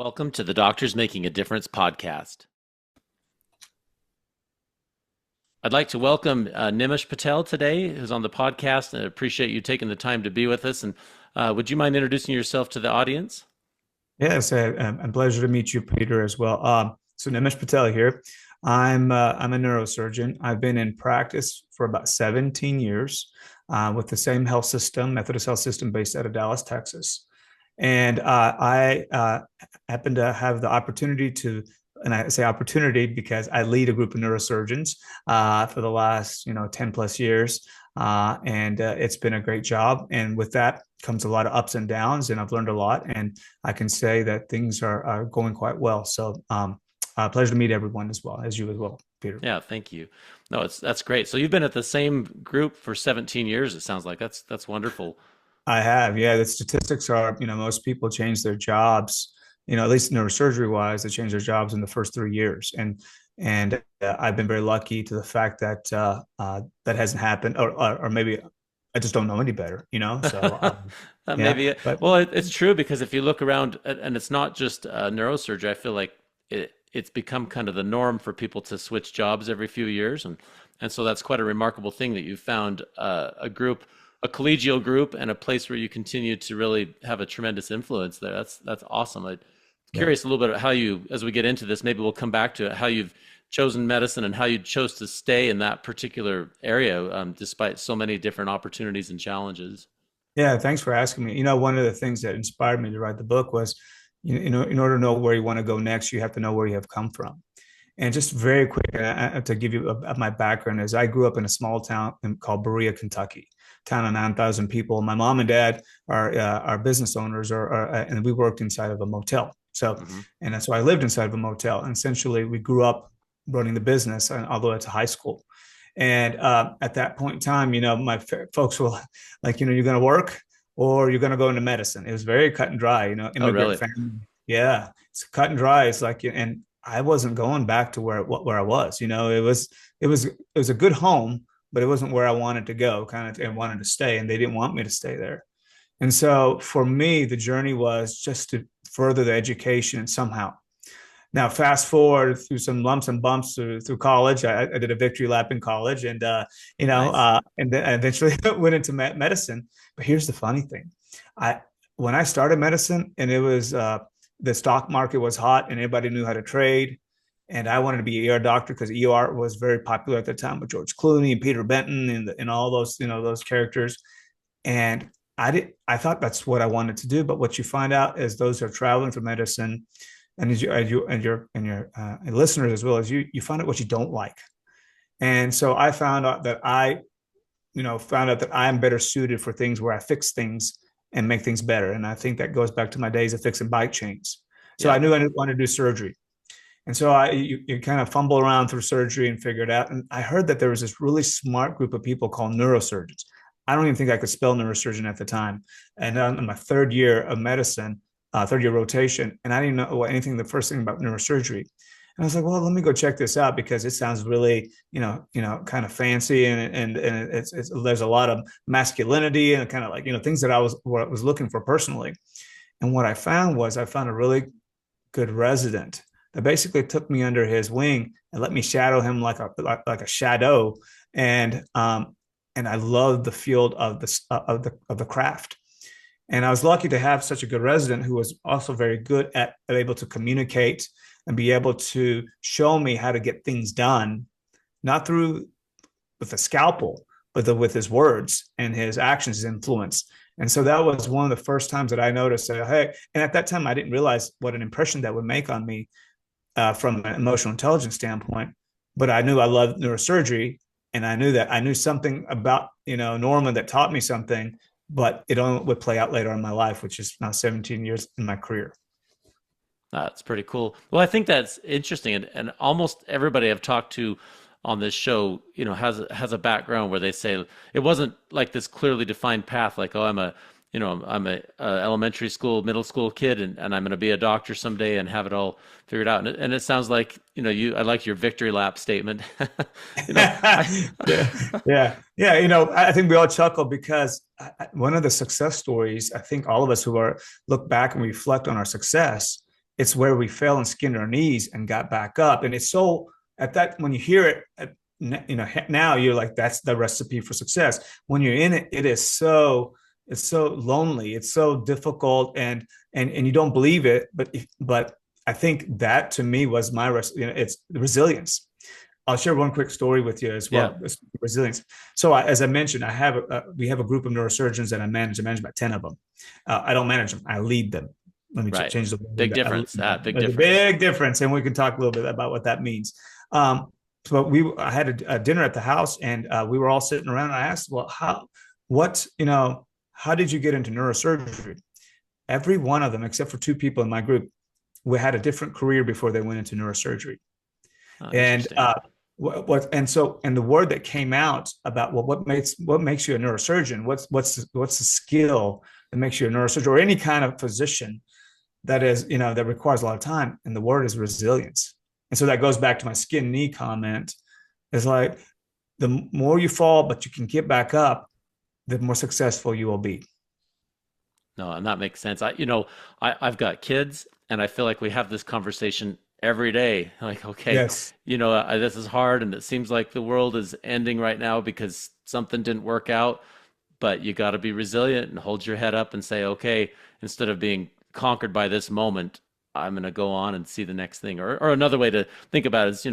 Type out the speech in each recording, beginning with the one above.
Welcome to the Doctors Making a Difference podcast. I'd like to welcome Nimish Patel today, who's on the podcast, and I appreciate you taking the time to be with us. And would you mind introducing yourself to the audience? Yes, a pleasure to meet you, Peter, as well. So Nimish Patel here. I'm a neurosurgeon. I've been in practice for about 17 years with the same health system, Methodist Health System, based out of Dallas, Texas. And I happen to have the opportunity to, and I say opportunity because I lead a group of neurosurgeons for the last 10 plus years. And it's been a great job. And with that comes a lot of ups and downs, and I've learned a lot. And I can say that things are going quite well. So pleasure to meet everyone as well, as you as well, Peter. Yeah, thank you. No, that's great. So you've been at the same group for 17 years, it sounds like. That's wonderful. I have, yeah. The statistics are, most people change their jobs, at least neurosurgery wise, they change their jobs in the first 3 years, and I've been very lucky to the fact that that hasn't happened, or maybe I just don't know any better. So yeah, Maybe, but well, it's true because if you look around, and it's not just neurosurgery, I feel like it's become kind of the norm for people to switch jobs every few years. And so that's quite a remarkable thing that you found a group, a collegial group, and a place where you continue to really have a tremendous influence there. That's awesome. I'm yeah. curious a little bit about how you, as we get into this, maybe we'll come back to it, how you've chosen medicine and how you chose to stay in that particular area, despite so many different opportunities and challenges. Yeah, thanks for asking me. One of the things that inspired me to write the book was, in order to know where you want to go next, you have to know where you have come from. And just very quick, to give you my background is I grew up in a small town called Berea, Kentucky, town of 9,000 people. My mom and dad are business owners, and we worked inside of a motel. So, Hmm. and that's why I lived inside of a motel. And essentially, we grew up running the business, and although it's a high school. And at that point in time, my folks were like, you're going to work or you're going to go into medicine. It was very cut and dry, Oh, immigrant really? family. Yeah, it's cut and dry. It's like, and I wasn't going back to where I was. It was a good home, but it wasn't where I wanted to go. Kind of, and wanted to stay, and they didn't want me to stay there. And so for me, the journey was just to further the education somehow. Now, fast forward through some lumps and bumps through college. I did a victory lap in college, and Nice. and then I eventually went into medicine. But here's the funny thing: I when I started medicine, and it was the stock market was hot, and everybody knew how to trade, and I wanted to be an ER doctor because ER was very popular at the time with George Clooney and Peter Benton and all those those characters. And I thought that's what I wanted to do. But what you find out is those who are traveling for medicine, and your listeners as well as you find out what you don't like. And so I found out that I'm better suited for things where I fix things and make things better. And I think that goes back to my days of fixing bike chains. So I Yeah. knew I didn't want to do surgery. And so you kind of fumble around through surgery and figure it out. And I heard that there was this really smart group of people called neurosurgeons. I don't even think I could spell neurosurgeon at the time. And in my third year of medicine, third year rotation, and I didn't know anything, the first thing about neurosurgery. And I was like, well, let me go check this out because it sounds really, kind of fancy, and there's a lot of masculinity and kind of like, things that I was looking for personally. And what I found was I found a really good resident that basically took me under his wing and let me shadow him like a shadow. And I loved the field of the craft. And I was lucky to have such a good resident who was also very good at able to communicate and be able to show me how to get things done, not through with a scalpel, but with his words and his actions, his influence. And so that was one of the first times that I noticed that, hey, and at that time I didn't realize what an impression that would make on me from an emotional intelligence standpoint. But I knew I loved neurosurgery, and I knew that I knew something about Norman that taught me something, but it only would play out later in my life, which is now 17 years in my career. That's pretty cool. Well, I think that's interesting, and almost everybody I've talked to on this show, has a background where they say it wasn't like this clearly defined path, like, oh, I'm a elementary school, middle school kid, and I'm going to be a doctor someday and have it all figured out. And it sounds like, I like your victory lap statement. I, Yeah, yeah, yeah. I think we all chuckle because one of the success stories, I think all of us who are look back and reflect on our success it's where we fell and skinned our knees and got back up. And it's so at that when you hear it, now you're like, that's the recipe for success. When you're in it, it's so lonely, it's so difficult, and you don't believe it. But I think that to me was it's resilience. I'll share one quick story with you as Yeah. well. Resilience. So, as I mentioned, we have a group of neurosurgeons that I manage. I manage about 10 of them. I don't manage them; I lead them. Let me Right. change the Big word. difference. Big There's a difference. big difference, and we can talk a little bit about what that means. But I had a dinner at the house, and we were all sitting around. And I asked, "Well, how did you get into neurosurgery?" Every one of them, except for two people in my group, we had a different career before they went into neurosurgery. Oh, And interesting. and the word that came out about, well, what makes you a neurosurgeon? What's the skill that makes you a neurosurgeon, or any kind of physician that requires a lot of time? And the word is resilience. And so that goes back to my skin knee comment. It's like, the more you fall, but you can get back up, the more successful you will be. No, and that makes sense. I've got kids, and I feel like we have this conversation every day. Like, okay, Yes. this is hard, and it seems like the world is ending right now because something didn't work out. But you got to be resilient and hold your head up and say, okay, instead of being conquered by this moment, I'm going to go on and see the next thing. Or another way to think about it is, we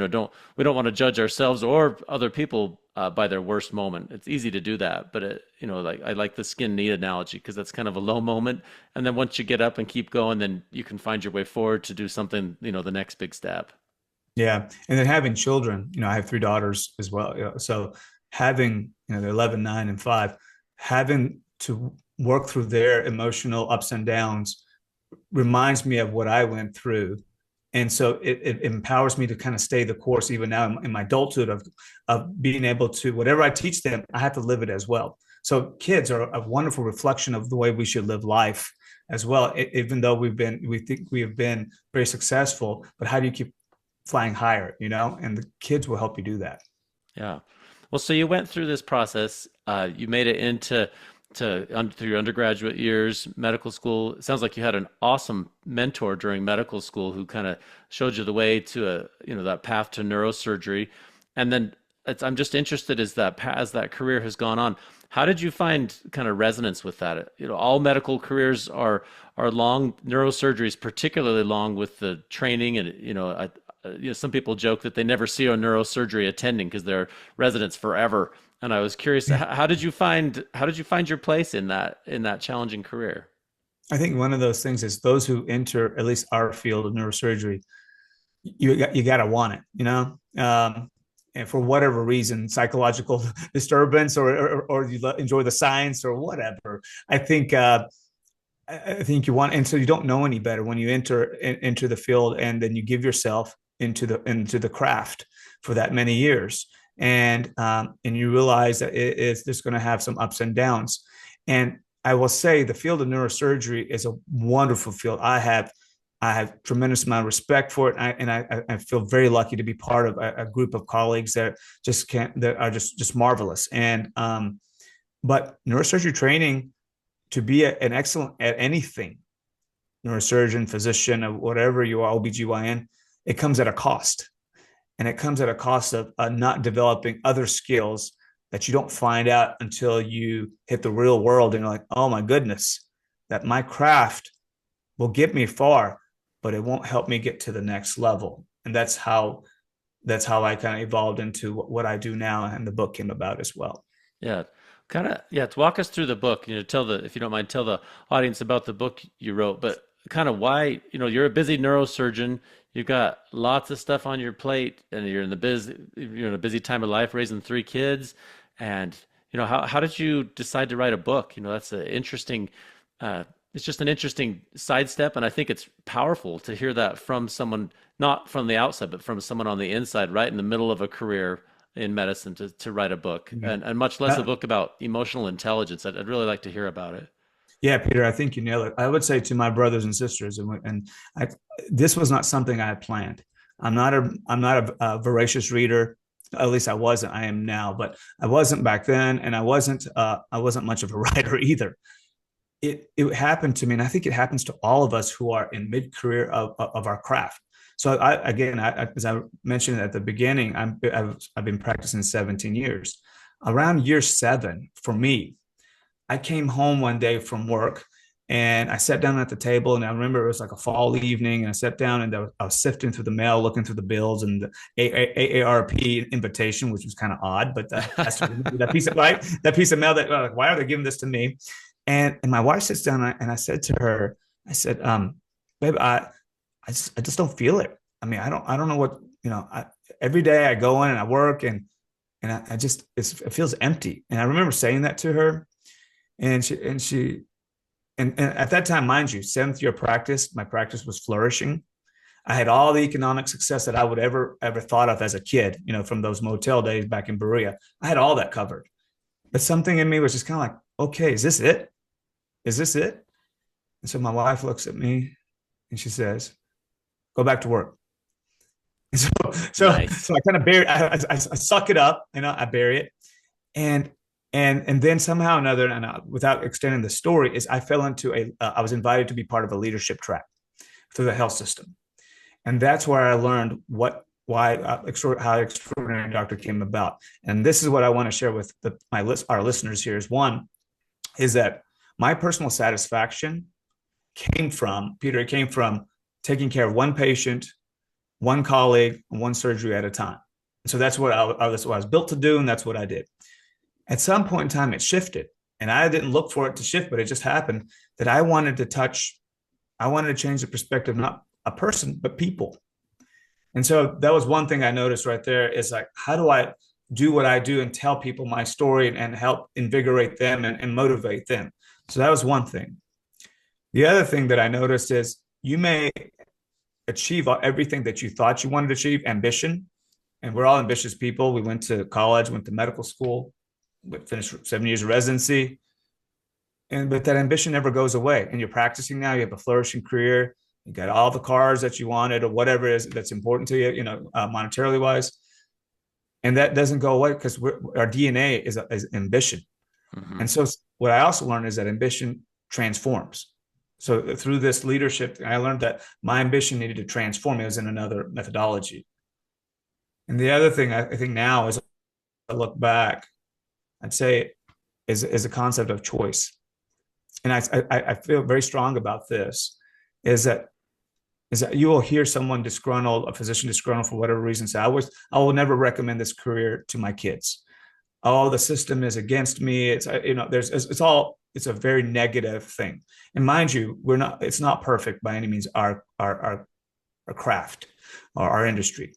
don't want to judge ourselves or other people by their worst moment. It's easy to do that, but like I like the skin knee analogy because that's kind of a low moment, and then once you get up and keep going, then you can find your way forward to do something, the next big step. Yeah. And then having children, I have three daughters as well. So having, they're 11, 9, and 5, having to work through their emotional ups and downs reminds me of what I went through. And so it empowers me to kind of stay the course even now in my adulthood of being able to, whatever I teach them, I have to live it as well. So kids are a wonderful reflection of the way we should live life as well. Even though we think we have been very successful, but how do you keep flying higher, and the kids will help you do that. Yeah. Well, so you went through this process. You made it through your undergraduate years, medical school. It sounds like you had an awesome mentor during medical school who kind of showed you the way to that path to neurosurgery. And then I'm just interested as that career has gone on. How did you find kind of resonance with that? All medical careers are long. Neurosurgery is particularly long with the training, and some people joke that they never see a neurosurgery attending because they're residents forever. And I was curious, how did you find your place in that challenging career? I think one of those things is those who enter at least our field of neurosurgery, you got to want it, and for whatever reason, psychological disturbance, or you enjoy the science or whatever. I think I think you want, and so you don't know any better when you enter the field, and then you give yourself into the craft for that many years, and you realize that it's just going to have some ups and downs. And I will say the field of neurosurgery is a wonderful field. I have tremendous amount of respect for it, and I feel very lucky to be part of a group of colleagues that are just marvelous. And but neurosurgery training, to be an excellent at anything, neurosurgeon, physician, or whatever you are, OBGYN, it comes at a cost. And it comes at a cost of not developing other skills that you don't find out until you hit the real world. And you're like, oh my goodness, that my craft will get me far, but it won't help me get to the next level. And that's how I kind of evolved into what I do now. And the book came about as well. Yeah, kind of. Yeah, to walk us through the book. If you don't mind, tell the audience about the book you wrote, but kind of why. You're a busy neurosurgeon. You've got lots of stuff on your plate, and you're in a busy time of life, raising three kids, and how did you decide to write a book? That's an interesting. It's just an interesting sidestep, and I think it's powerful to hear that from someone not from the outside, but from someone on the inside, right in the middle of a career in medicine, to write a book, Yeah. and much less a book about emotional intelligence. I'd really like to hear about it. Yeah, Peter, I think you nailed it. I would say to my brothers and sisters, and this was not something I had planned. I'm not a voracious reader. At least I wasn't. I am now, but I wasn't back then, and I wasn't much of a writer either. it happened to me, and I think it happens to all of us who are in mid career of our craft. So I again, as I mentioned at the beginning, I've been practicing 17 years. Around year 7 for me, I came home one day from work and I sat down at the table, and I remember it was like a fall evening, and I sat down and I was sifting through the mail, looking through the bills and the AARP invitation, which was kind of odd, but that piece of right, that piece of mail that like, why are they giving this to me? And my wife sits down and I said to her, I said, babe, I just don't feel it. I mean, I don't know what, every day I go in and I work and I just, it feels empty. And I remember saying that to her, and at that time, mind you, 7th year practice, my practice was flourishing. I had all the economic success that I would ever thought of as a kid, from those motel days back in Berea. I had all that covered. But something in me was just kind of like, okay, is this it? Is this it? And so my wife looks at me and she says, go back to work. And Nice. so I kind of bury, I suck it up, I bury it. And, and then somehow or another, and without extending the story, is I fell into I was invited to be part of a leadership track through the health system. And that's where I learned how extraordinary doctor came about. And this is what I want to share with our listeners here is one, is that my personal satisfaction came from, Peter, it came from taking care of one patient, one colleague, and one surgery at a time. And so that's what that's what I was built to do, and that's what I did. At some point in time, it shifted, and I didn't look for it to shift, but it just happened that I wanted to change the perspective, not a person, but people. And so that was one thing I noticed right there is like, how do I do what I do and tell people my story and help invigorate them and motivate them? So that was one thing. The other thing that I noticed is you may achieve everything that you thought you wanted to achieve, ambition. And we're all ambitious people. We went to college, went to medical school, finished 7 years of residency. But that ambition never goes away. And you're practicing now, you have a flourishing career, you got all the cars that you wanted or whatever it is that's important to you, monetarily wise. And that doesn't go away because our DNA is ambition. Mm-hmm. And so what I also learned is that ambition transforms. So through this leadership, I learned that my ambition needed to transform. It was in another methodology. And the other thing I think now, as I look back, I'd say is a concept of choice. And I feel very strong about this, is that you will hear someone disgruntled, a physician disgruntled for whatever reason, say, I will never recommend this career to my kids. Oh, the system is against me. It's it's a very negative thing. And mind you, it's not perfect by any means, our craft or our industry.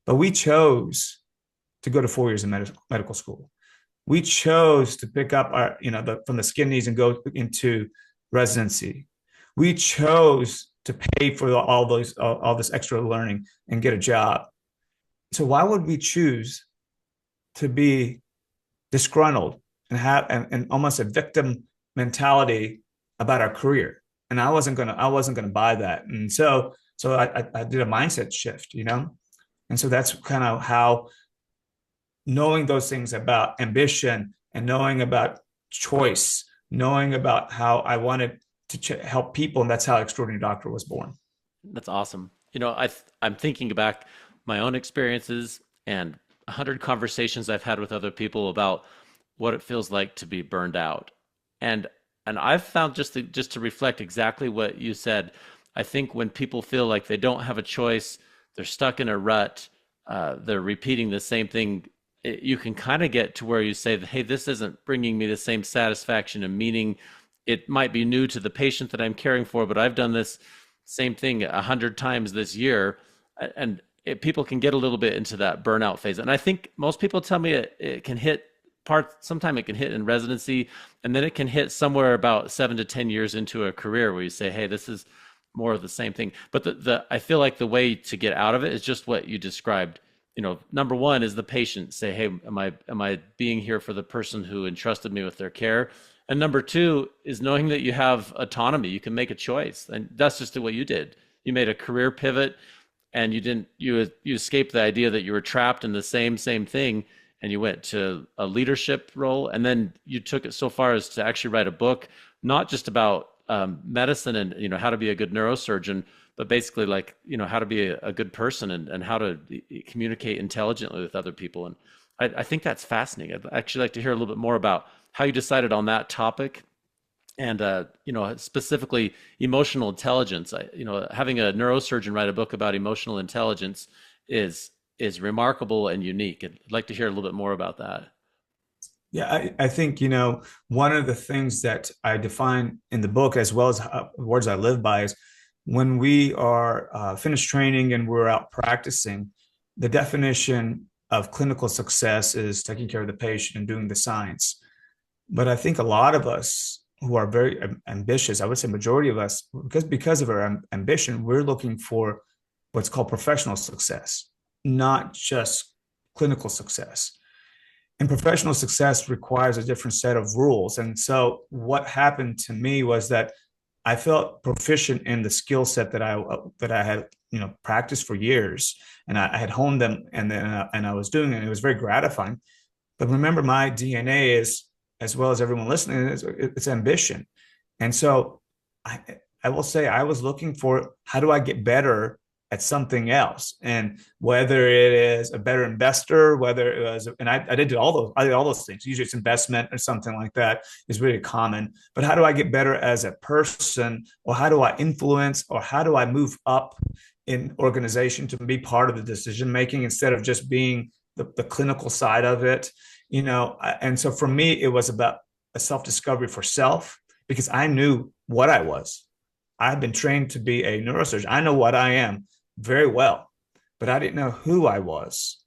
But we chose to go to 4 years of medical school. We chose to pick up from the skin knees and go into residency. We chose to pay for all this extra learning and get a job. So why would we choose to be disgruntled and have and almost a victim mentality about our career? And I wasn't gonna buy that. And so I did a mindset shift, And so that's kind of how, knowing those things about ambition and knowing about choice, knowing about how I wanted to help people, and that's how Extraordinary Doctor was born. That's awesome. I'm thinking back my own experiences and 100 conversations I've had with other people about what it feels like to be burned out. And I've found just to reflect exactly what you said. I think when people feel like they don't have a choice, they're stuck in a rut, they're repeating the same thing, you can kind of get to where you say, hey, this isn't bringing me the same satisfaction and meaning. It might be new to the patient that I'm caring for, but I've done this same thing 100 times this year. And people can get a little bit into that burnout phase. And I think most people tell me it can hit sometime it can hit in residency, and then it can hit somewhere about 7 to 10 years into a career where you say, hey, this is more of the same thing. But I feel like the way to get out of it is just what you described. Number one is the patient say, hey, am I being here for the person who entrusted me with their care? And number two is knowing that you have autonomy. You can make a choice. And that's just what you did. You made a career pivot, and you escaped the idea that you were trapped in the same thing, and you went to a leadership role. And then you took it so far as to actually write a book not just about medicine and how to be a good neurosurgeon, but basically like how to be a good person and how to communicate intelligently with other people. And I think that's fascinating. I'd actually like to hear a little bit more about how you decided on that topic and specifically emotional intelligence. Having a neurosurgeon write a book about emotional intelligence is is remarkable and unique. I'd like to hear a little bit more about that. Yeah, I think, one of the things that I define in the book, as well as words I live by, is when we are finished training and we're out practicing, the definition of clinical success is taking care of the patient and doing the science. But I think a lot of us who are very ambitious, I would say majority of us, because of our ambition, we're looking for what's called professional success, not just clinical success. And professional success requires a different set of rules. And so what happened to me was that I felt proficient in the skill set that I had practiced for years, and I had honed them, and then and I was doing it. And it was very gratifying. But remember, my DNA is, as well as everyone listening, it's ambition. And so I, I will say I was looking for, how do I get better at something else? And whether it is a better investor, whether it was, and I did all those things. Usually it's investment or something like that is really common. But how do I get better as a person, or how do I influence, or how do I move up in organization to be part of the decision making instead of just being the clinical side of it? And so for me, it was about a self-discovery for self, because I knew what I was. I've been trained to be a neurosurgeon. I know what I am very well, but I didn't know who I was,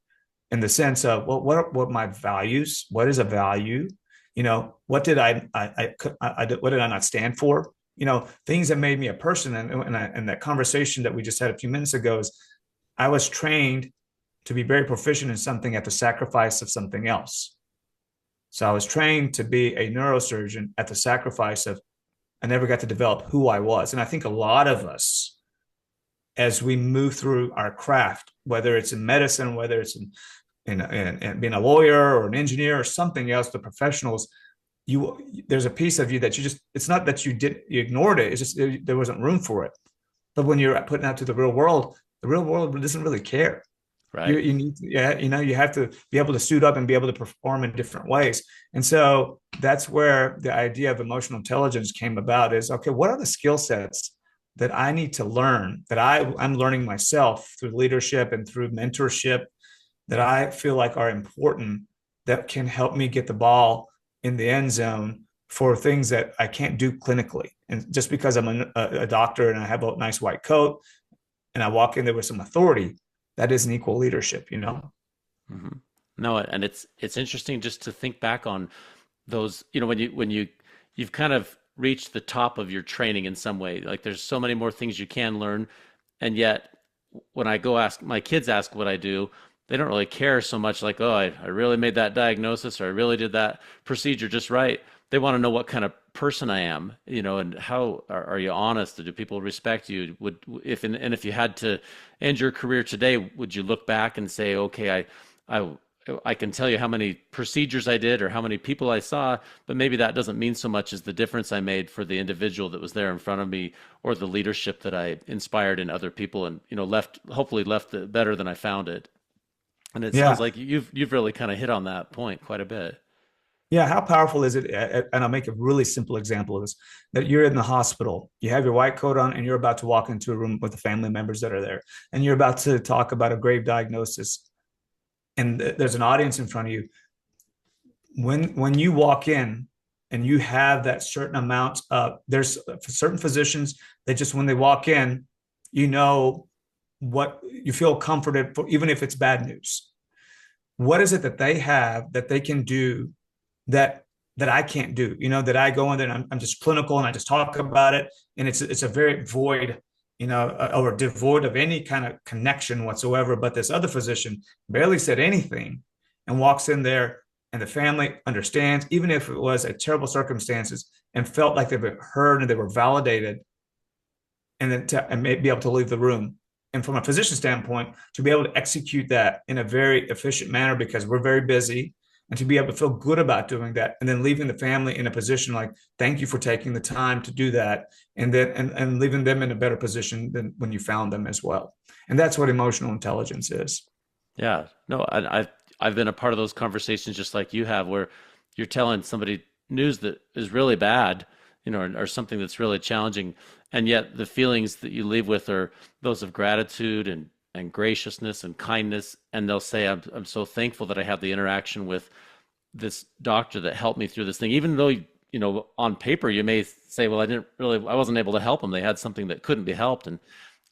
in the sense of, well, what my values, what is a value? What did what did I not stand for? Things that made me a person. And that conversation that we just had a few minutes ago is, I was trained to be very proficient in something at the sacrifice of something else. So I was trained to be a neurosurgeon at the sacrifice of, I never got to develop who I was. And I think a lot of us, as we move through our craft, whether it's in medicine, whether it's in being a lawyer or an engineer or something else, the professionals, there's a piece of you that it's not that you ignored it. It's just there wasn't room for it. But when you're putting out to the real world doesn't really care. You, Right. you need to, yeah, you have to be able to suit up and be able to perform in different ways. And so that's where the idea of emotional intelligence came about, is, okay, what are the skill sets that I need to learn, that I'm learning myself through leadership and through mentorship, that I feel like are important, that can help me get the ball in the end zone for things that I can't do clinically. And just because I'm a doctor and I have a nice white coat and I walk in there with some authority, that isn't equal leadership. Hmm. No, and it's interesting just to think back on those, when you've kind of reached the top of your training in some way. Like there's so many more things you can learn, and yet when I go ask my kids ask what I do, they don't really care so much like, oh, I really made that diagnosis or I really did that procedure just right. They want to know what kind of person I am, and how are you honest? Do people respect you? If you had to end your career today, would you look back and say, okay, I I can tell you how many procedures I did or how many people I saw, but maybe that doesn't mean so much as the difference I made for the individual that was there in front of me, or the leadership that I inspired in other people, and hopefully left it better than I found it. And it sounds Yeah. like you've really kind of hit on that point quite a bit. Yeah. How powerful is it? And I'll make a really simple example of this, that you're in the hospital, you have your white coat on, and you're about to walk into a room with the family members that are there, and you're about to talk about a grave diagnosis. And there's an audience in front of you. When you walk in and you have that certain amount of, there's certain physicians that just, when they walk in, you know what, you feel comforted for, even if it's bad news. What is it that they have that they can do that I can't do? That I go in there and I'm just clinical and I just talk about it, and it's a very void, or devoid of any kind of connection whatsoever. But this other physician barely said anything and walks in there, and the family understands, even if it was a terrible circumstances, and felt like they were heard and they were validated, and then and may be able to leave the room. And from a physician standpoint, to be able to execute that in a very efficient manner, because we're very busy, and to be able to feel good about doing that, and then leaving the family in a position like, thank you for taking the time to do that, and then and leaving them in a better position than when you found them as well. And that's what emotional intelligence is. Yeah, no, I've been a part of those conversations just like you have, where you're telling somebody news that is really bad, or something that's really challenging, and yet the feelings that you leave with are those of gratitude and graciousness and kindness, and they'll say, I'm so thankful that I had the interaction with this doctor that helped me through this thing, even though on paper you may say, well, I wasn't able to help them. They had something that couldn't be helped, and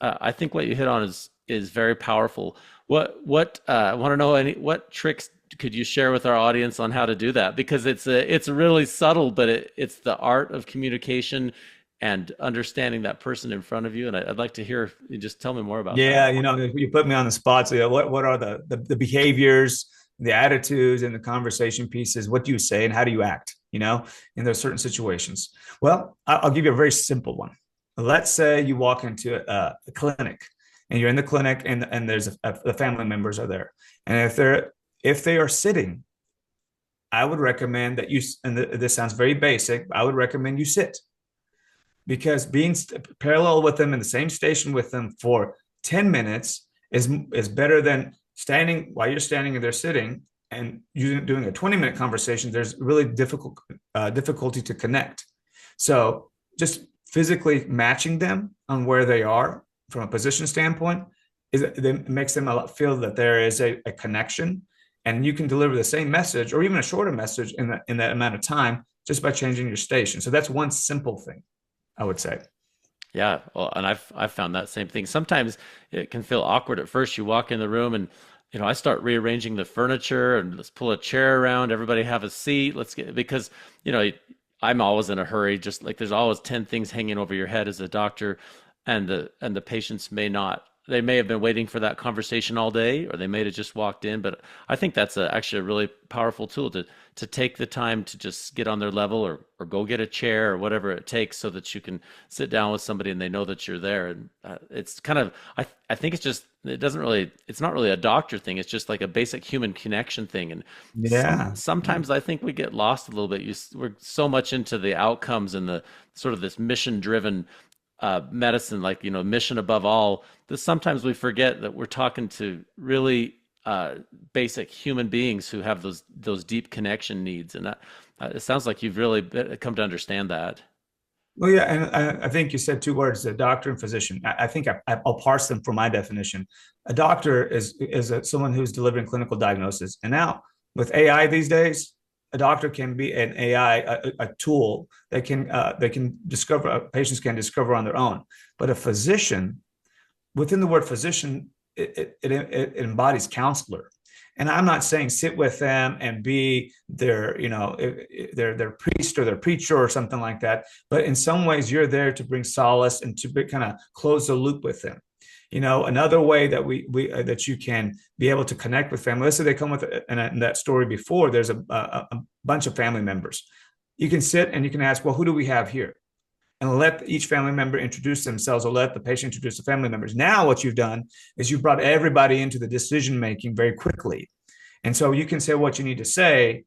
I think what you hit on is very powerful. What I want to know, what tricks could you share with our audience on how to do that? Because it's really subtle, but it's the art of communication and understanding that person in front of you. And I'd like to hear you just tell me more about Yeah, that. you put me on the spot. So, what are the behaviors, the attitudes, and the conversation pieces? What do you say, and how do you act? In those certain situations. Well, I'll give you a very simple one. Let's say you walk into a clinic, and you're in the clinic, and there's the family members are there, and if they are sitting, I would recommend that you. And this sounds very basic. I would recommend you sit, because being parallel with them in the same station with them for 10 minutes is better than standing while you're standing and they're sitting, and you doing a 20-minute conversation. There's really difficulty to connect. So just physically matching them on where they are from a position standpoint it makes them feel that there is a connection, and you can deliver the same message or even a shorter message in that amount of time just by changing your station. So that's one simple thing, I would say. Yeah, well, and I've found that same thing. Sometimes it can feel awkward at first. You walk in the room and I start rearranging the furniture and let's pull a chair around, everybody have a seat. Let's get because I'm always in a hurry, just like there's always 10 things hanging over your head as a doctor, and the patients may not. They may have been waiting for that conversation all day, or they may have just walked in. But I think that's actually a really powerful tool to take the time to just get on their level, or go get a chair or whatever it takes, so that you can sit down with somebody and they know that you're there. And it's kind of I think it's not really a doctor thing. It's just like a basic human connection thing. And Yeah. sometimes I think we get lost a little bit. We're so much into the outcomes and the sort of this mission driven medicine, like mission above all, that sometimes we forget that we're talking to really basic human beings who have those deep connection needs. And it sounds like you've really come to understand that. Well, yeah, and I think you said two words: a doctor and physician. I think I'll parse them for my definition. A doctor is someone who's delivering clinical diagnosis, and now with AI these days, a doctor can be an AI, a tool that can discover patients can discover on their own. But a physician, within the word physician, it embodies counselor. And I'm not saying sit with them and be their priest or their preacher or something like that. But in some ways, you're there to bring solace and to kind of close the loop with them. Another way that that you can be able to connect with family. Let's say they come with, in that story before, there's a bunch of family members. You can sit and you can ask, well, who do we have here? And let each family member introduce themselves, or let the patient introduce the family members. Now, what you've done is you've brought everybody into the decision making very quickly. And so you can say what you need to say,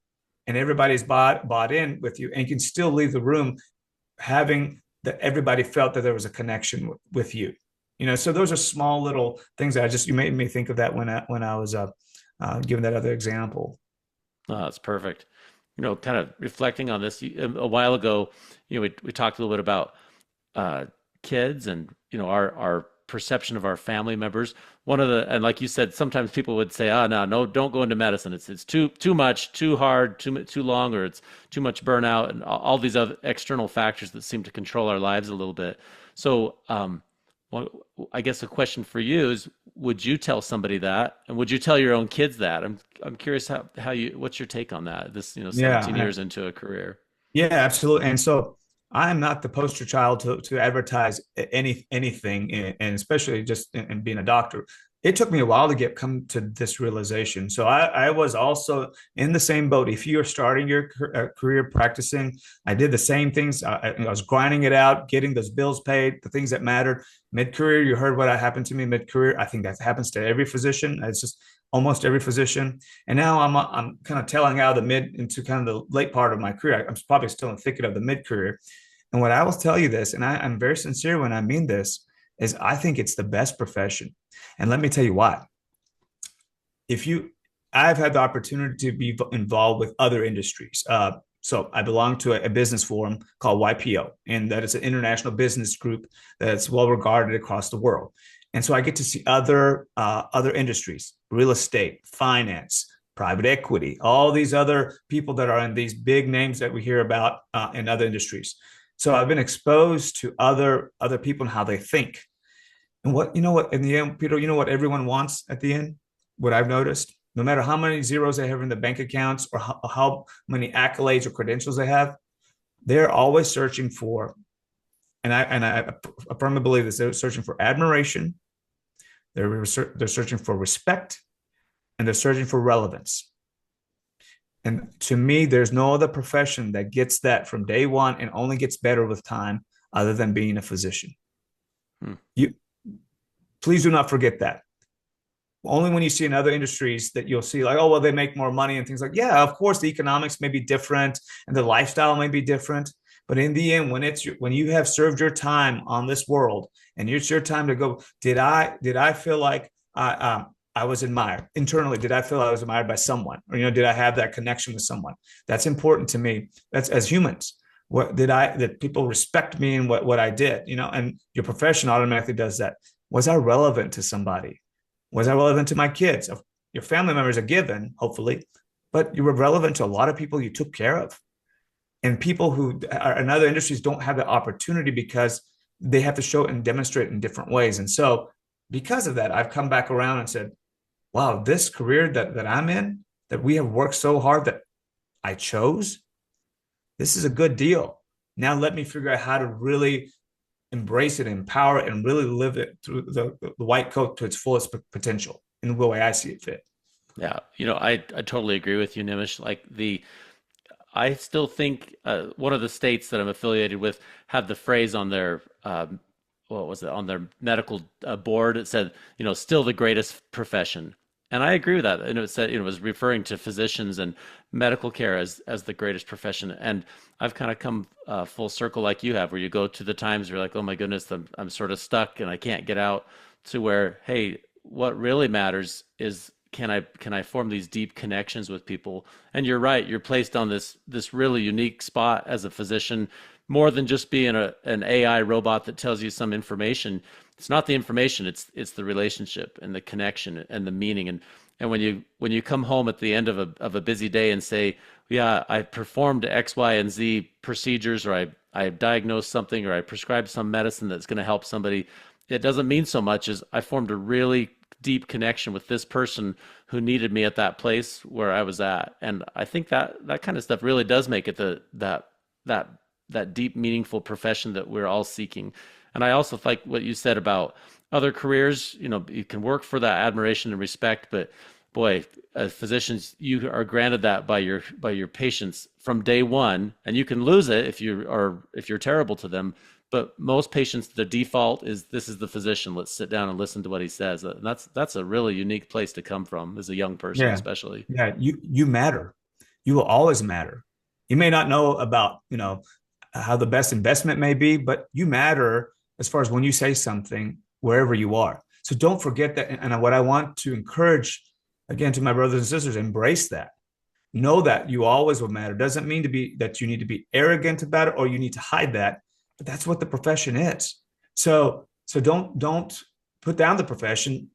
and everybody's bought in with you, and you can still leave the room having that everybody felt that there was a connection with you. So those are small little things that you made me think of that when I was giving that other example. Oh, that's perfect. Kind of reflecting on this, a while ago, we talked a little bit about kids and our perception of our family members. And like you said, sometimes people would say, "Oh, no, don't go into medicine. It's too much, too hard, too long, or it's too much burnout," and all these other external factors that seem to control our lives a little bit. So, well, I guess a question for you is: would you tell somebody that, and would you tell your own kids that? I'm curious what's your take on that? This 17 Yeah, years into a career. yeah, absolutely. And so I'm not the poster child to advertise anything, and especially just in being a doctor. It took me a while to come to this realization. So I was also in the same boat. If you're starting your career practicing, I did the same things. I was grinding it out, getting those bills paid, the things that mattered. Mid-career, you heard what happened to me mid-career. I think that happens to every physician. It's just almost every physician. And now I'm kind of tailing out of the mid into kind of the late part of my career. I'm probably still in the thicket of the mid career. And what I will tell you this, and I'm very sincere when I mean this, is I think it's the best profession. And let me tell you why. If you, I've had the opportunity to be involved with other industries. So I belong to a business forum called YPO, and that is an international business group that's well regarded across the world. And so I get to see other industries, real estate, finance, private equity, all these other people that are in these big names that we hear about in other industries. So I've been exposed to other people and how they think. And what in the end, Peter, you know what everyone wants at the end? What I've noticed, no matter how many zeros they have in the bank accounts or how many accolades or credentials they have, they're always searching for, and I firmly believe this, they're searching for admiration, they're searching for respect, and they're searching for relevance. And to me, there's no other profession that gets that from day one and only gets better with time other than being a physician. Hmm. You please do not forget that. Only when you see in other industries that you'll see like, oh, well, they make more money and things like, yeah, of course, the economics may be different and the lifestyle may be different. But in the end, when you have served your time on this world and it's your time to go, did I feel like I was admired internally? Did I feel I was admired by someone? Or, did I have that connection with someone? That's important to me. That's as humans. That people respect me and what I did, and your profession automatically does that. Was I relevant to somebody? Was I relevant to my kids? Your family members are given, hopefully, but you were relevant to a lot of people you took care of. And people who are in other industries don't have the opportunity because they have to show it and demonstrate in different ways. And so because of that, I've come back around and said, wow, this career that I'm in, that we have worked so hard that I chose, this is a good deal. Now let me figure out how to really embrace it, empower it, and really live it through the white coat to its fullest potential in the way I see it fit. Yeah, I totally agree with you, Nimish. I still think one of the states that I'm affiliated with had the phrase on their what was it on their medical board. It said, still the greatest profession, and I agree with that. And it said, it was referring to physicians and medical care as the greatest profession. And I've kind of come full circle like you have, where you go to the times where you're like, oh my goodness, I'm sort of stuck and I can't get out, to where, hey, what really matters is can I form these deep connections with people? And you're right, you're placed on this really unique spot as a physician, more than just being an AI robot that tells you some information. It's not the information, it's the relationship and the connection and the meaning. And when you come home at the end of a busy day and say, yeah, I performed X, Y, and Z procedures, or I diagnosed something, or I prescribed some medicine that's going to help somebody, it doesn't mean so much as I formed a really deep connection with this person who needed me at that place where I was at. And I think that kind of stuff really does make it that deep, meaningful profession that we're all seeking. And I also like what you said about other careers. You can work for that admiration and respect, but boy, as physicians, you are granted that by your patients from day one, and you can lose it if you're terrible to them. But most patients, the default is, this is the physician. Let's sit down and listen to what he says. And that's a really unique place to come from as a young person, Yeah. especially. Yeah. You matter. You will always matter. You may not know about, how the best investment may be, but you matter as far as when you say something, wherever you are. So don't forget that. And what I want to encourage, again, to my brothers and sisters, embrace that. Know that you always will matter. Doesn't mean that you need to be arrogant about it or you need to hide that, but that's what the profession is. So don't put down the profession,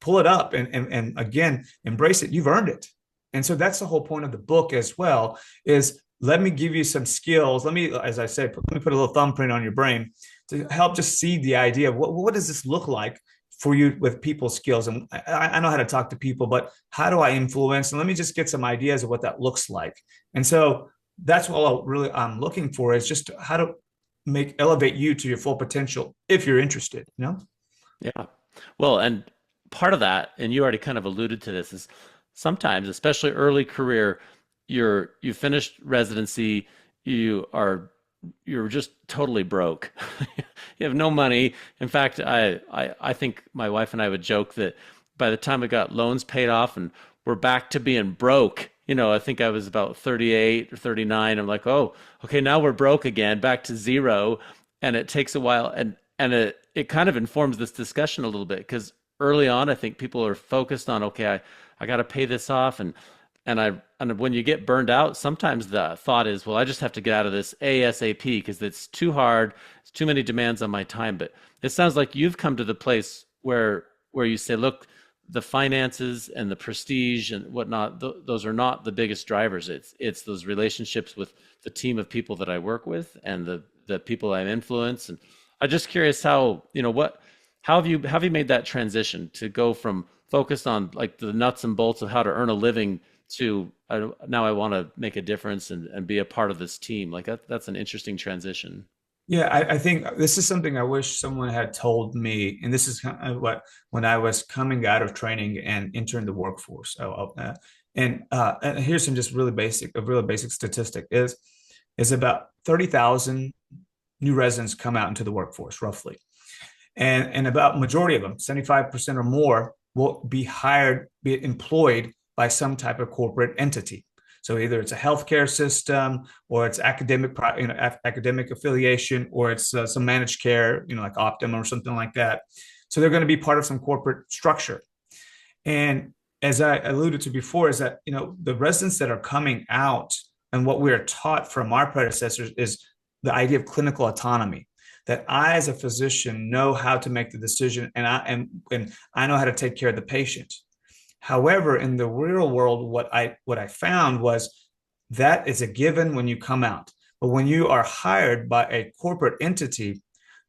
pull it up and again, embrace it. You've earned it. And so that's the whole point of the book as well, is let me give you some skills. As I said, let me put a little thumbprint on your brain to help just see the idea of what does this look like for you with people's skills. And I know how to talk to people, but how do I influence? And let me just get some ideas of what that looks like. And so that's what I'm looking for, is just how to elevate you to your full potential if you're interested, Yeah. Well, and part of that, and you already kind of alluded to this, is sometimes, especially early career, you finished residency, you're just totally broke. You have no money. In fact, I think my wife and I would joke that by the time we got loans paid off and we're back to being broke, I think I was about 38 or 39. I'm like, oh, okay, now we're broke again, back to zero. And it takes a while. And it kind of informs this discussion a little bit because early on, I think people are focused on, okay, I got to pay this off. And when you get burned out, sometimes the thought is, well, I just have to get out of this ASAP because it's too hard. It's too many demands on my time. But it sounds like you've come to the place where you say, look, the finances and the prestige and whatnot, those are not the biggest drivers. It's those relationships with the team of people that I work with and the people I influence. And I'm just curious how have you made that transition to go from focused on like the nuts and bolts of how to earn a living to now I want to make a difference and be a part of this team. Like that's an interesting transition. Yeah, I think this is something I wish someone had told me, and this is kind of what when I was coming out of training and entering the workforce. And here's some just really basic statistic is about 30,000 new residents come out into the workforce roughly, and about majority of them, 75% or more, will be hired, be employed by some type of corporate entity. So either it's a healthcare system, or it's academic affiliation, or it's some managed care, like Optum or something like that. So they're going to be part of some corporate structure. And as I alluded to before, is that the residents that are coming out and what we are taught from our predecessors is the idea of clinical autonomy. That I, as a physician, know how to make the decision, and I know how to take care of the patient. However, in the real world, what I found was that is a given when you come out. But when you are hired by a corporate entity,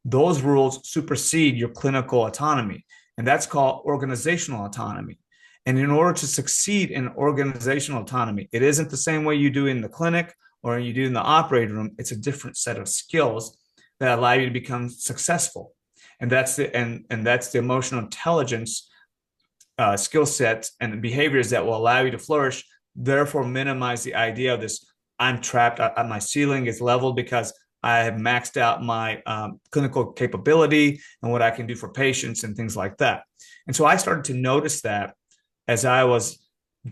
those rules supersede your clinical autonomy. And that's called organizational autonomy. And in order to succeed in organizational autonomy, it isn't the same way you do in the clinic or you do in the operating room. It's a different set of skills that allow you to become successful. And that's the emotional intelligence skill sets and behaviors that will allow you to flourish, therefore minimize the idea of this, I'm trapped, my ceiling is leveled because I have maxed out my clinical capability and what I can do for patients and things like that. And so I started to notice that as I was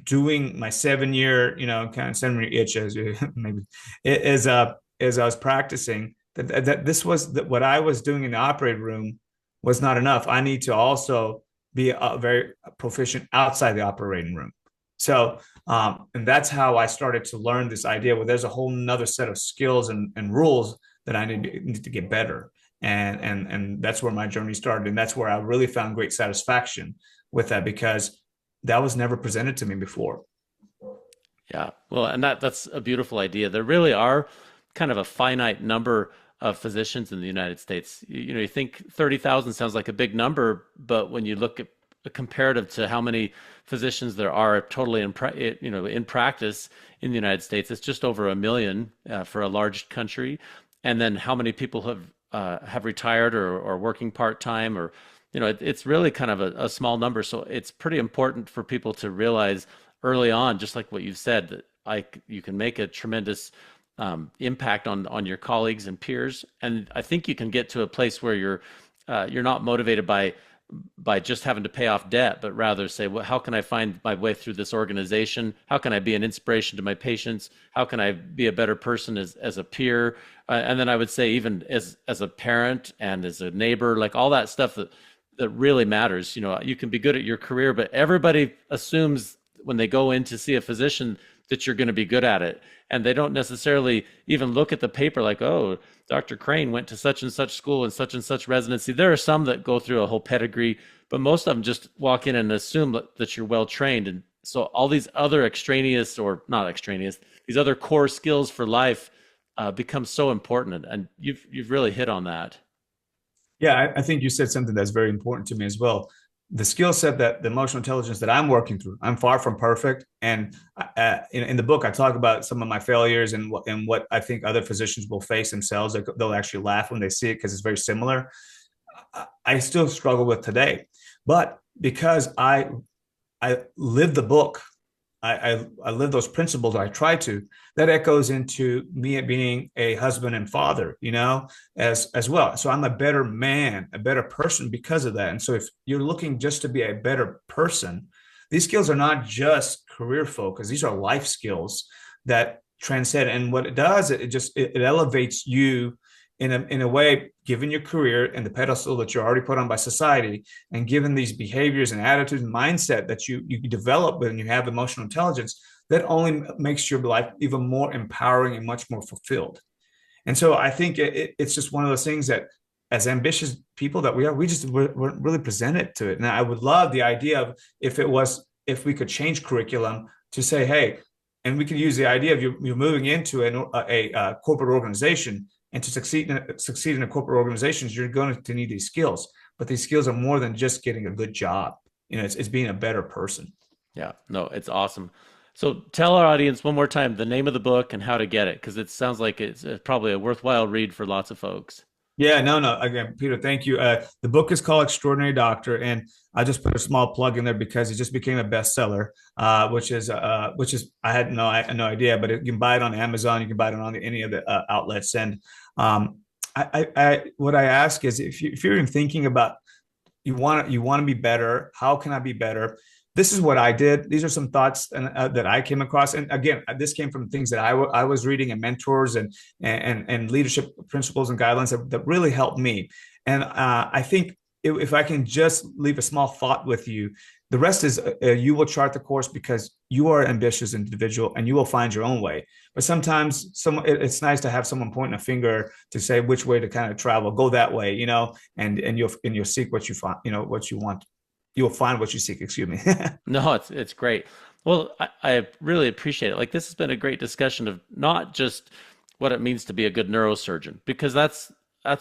doing my 7-year, kind of 7-year itch, as maybe as I was practicing, that this was that what I was doing in the operating room was not enough. I need to also be very proficient outside the operating room. So, and that's how I started to learn this idea where there's a whole nother set of skills and rules that I need to get better. And that's where my journey started. And that's where I really found great satisfaction with that, because that was never presented to me before. Yeah. Well, and that's a beautiful idea. There really are kind of a finite number of physicians in the United States. You think 30,000 sounds like a big number, but when you look at a comparative to how many physicians there are totally in practice in the United States, it's just over 1 million for a large country. And then how many people have retired or working part-time, or it's really kind of a small number. So it's pretty important for people to realize early on, just like what you've said, that you can make a tremendous impact on your colleagues and peers. And I think you can get to a place where you're not motivated by just having to pay off debt, but rather say, well, how can I find my way through this organization? How can I be an inspiration to my patients? How can I be a better person as a peer? And then I would say even as a parent and as a neighbor, like all that stuff that really matters. You can be good at your career, but everybody assumes when they go in to see a physician that you're going to be good at it. And they don't necessarily even look at the paper like, oh, Dr. Crane went to such and such school and such residency. There are some that go through a whole pedigree, but most of them just walk in and assume that you're well trained. And so all these other extraneous, or not extraneous, these other core skills for life become so important. And you've really hit on that. Yeah, I think you said something that's very important to me as well. The skill set, that the emotional intelligence that I'm working through, I'm far from perfect. And in the book, I talk about some of my failures and what I think other physicians will face themselves. They'll actually laugh when they see it because it's very similar. I still struggle with today, but because I live the book, I live those principles. I try to. That echoes into me being a husband and father, as well. So I'm a better man, a better person because of that. And so if you're looking just to be a better person, these skills are not just career focused. These are life skills that transcend. And what it does, it elevates you in a way, given your career and the pedestal that you're already put on by society, and given these behaviors and attitudes and mindset that you develop when you have emotional intelligence, that only makes your life even more empowering and much more fulfilled. And so I think it's just one of those things that, as ambitious people that we are, we're really presented to it. And I would love the idea of, if we could change curriculum to say, hey, and we could use the idea of you're moving into a corporate organization, and to succeed in a corporate organizations, you're going to need these skills. But these skills are more than just getting a good job. It's being a better person. Yeah, no, it's awesome. So tell our audience one more time the name of the book and how to get it, because it sounds like it's probably a worthwhile read for lots of folks. Yeah, no. Again, Peter, thank you. The book is called Extraordinary Doctor, and I just put a small plug in there because it just became a bestseller, which is I had no idea, but you can buy it on Amazon, you can buy it on any of the outlets. And what I ask is, if you're even thinking about, you want to be better, how can I be better? This is what I did. These are some thoughts that I came across. And again, this came from things that I was reading, and mentors and leadership principles and guidelines that really helped me. And I think if I can just leave a small thought with you, the rest is you will chart the course because you are an ambitious individual and you will find your own way. But sometimes it's nice to have someone pointing a finger to say which way to kind of travel, go that way, and you'll seek what you find, what you want. You'll find what you seek. Excuse me. No, it's great. Well, I really appreciate it. Like, this has been a great discussion of not just what it means to be a good neurosurgeon, because that's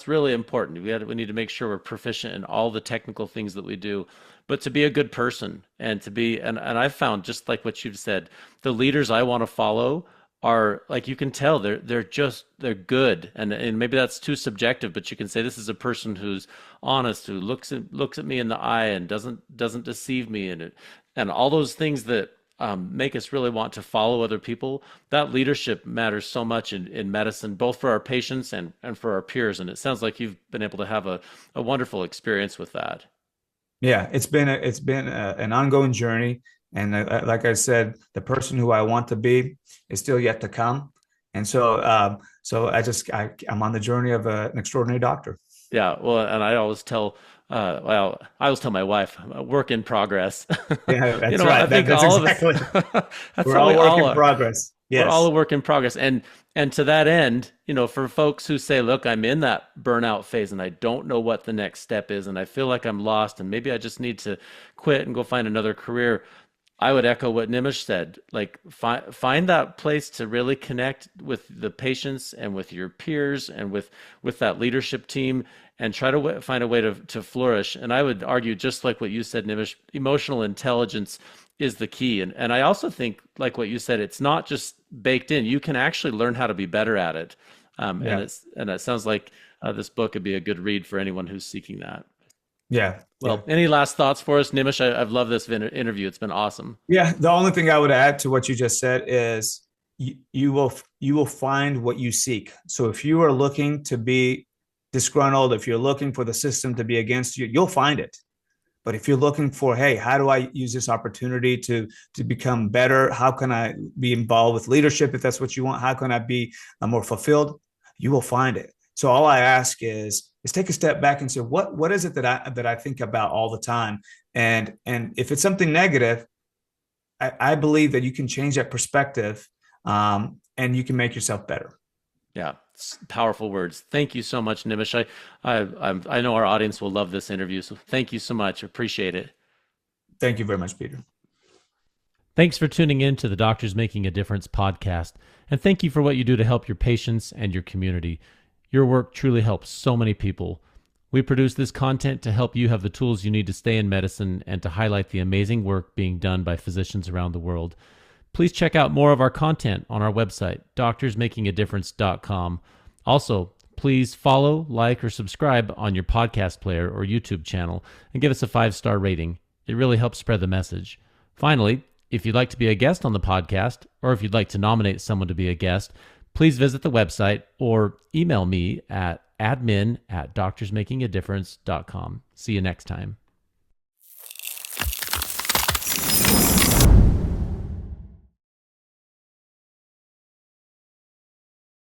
really important. We need to make sure we're proficient in all the technical things that we do, but to be a good person, and to be, and I've found, just like what you've said, the leaders I want to follow are, like, you can tell they're good, and maybe that's too subjective, but you can say this is a person who's honest, who looks at me in the eye and doesn't deceive me, and all those things that make us really want to follow other people. That leadership matters so much in medicine, both for our patients and for our peers. And it sounds like you've been able to have a wonderful experience with that. Yeah, an ongoing journey, and like I said, the person who I want to be is still yet to come. And so I'm on the journey of an extraordinary doctor. Yeah, well, and I always tell my wife, work in progress. Yeah, You that's know, I right. think That's all of exactly. us, that's We're how all we work all in are. progress. We're all Yes. a work in progress. And to that end, for folks who say, look, I'm in that burnout phase and I don't know what the next step is, and I feel like I'm lost, and maybe I just need to quit and go find another career. I would echo what Nimish said. Like, find that place to really connect with the patients and with your peers and with that leadership team, and try to find a way to flourish. And I would argue, just like what you said, Nimish, emotional intelligence is the key. And I also think, like what you said, it's not just baked in. You can actually learn how to be better at it. Yeah. And it sounds like this book could be a good read for anyone who's seeking that. Yeah. Yeah. Well, any last thoughts for us, Nimish? I've loved this interview. It's been awesome. Yeah. The only thing I would add to what you just said is you will find what you seek. So if you are looking to be disgruntled, if you're looking for the system to be against you, you'll find it. But if you're looking for, hey, how do I use this opportunity to become better? How can I be involved with leadership if that's what you want? How can I be more fulfilled? You will find it. So all I ask is take a step back and say, what is it that I think about all the time? And if it's something negative, I believe that you can change that perspective, and you can make yourself better. Yeah, it's powerful words. Thank you so much, Nimish. I know our audience will love this interview, so thank you so much. Appreciate it. Thank you very much, Peter. Thanks for tuning in to the Doctors Making a Difference podcast, and thank you for what you do to help your patients and your community. Your work truly helps so many people. We produce this content to help you have the tools you need to stay in medicine and to highlight the amazing work being done by physicians around the world. Please check out more of our content on our website, doctorsmakingadifference.com. Also, please follow, like, or subscribe on your podcast player or YouTube channel, and give us a 5-star rating. It really helps spread the message. Finally, If you'd like to be a guest on the podcast, or if you'd like to nominate someone to be a guest, please visit the website or email me at admin@doctorsmakingadifference.com. See you next time.